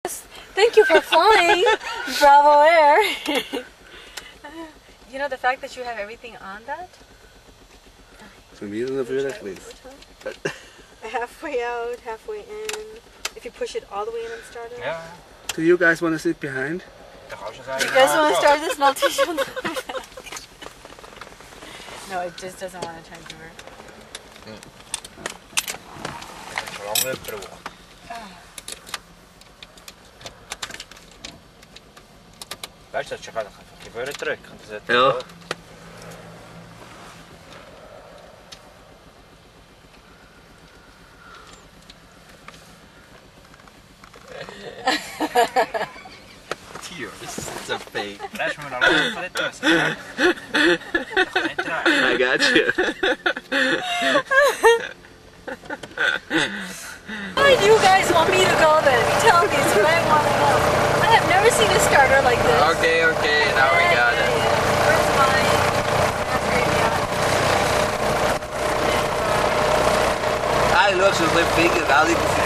Thank you for flying, Bravo Air. You know the fact that you have everything on that? Halfway out, halfway in. If you push it all the way in and start it. Yeah. Do you guys want to sit behind? You guys want to start this maltesian? No, it just doesn't want to turn to her. Weißt du, das kann ich würde drücken. Ja. Tears, so fake. Lass mir noch lange von der I got you. Why do you guys want me to go then? Tell me, it's what I want to know. I have never seen a starter like this. Okay, now we got it. Where's mine? That's great, yeah. Ai, look, ze zijn big, daar ligt het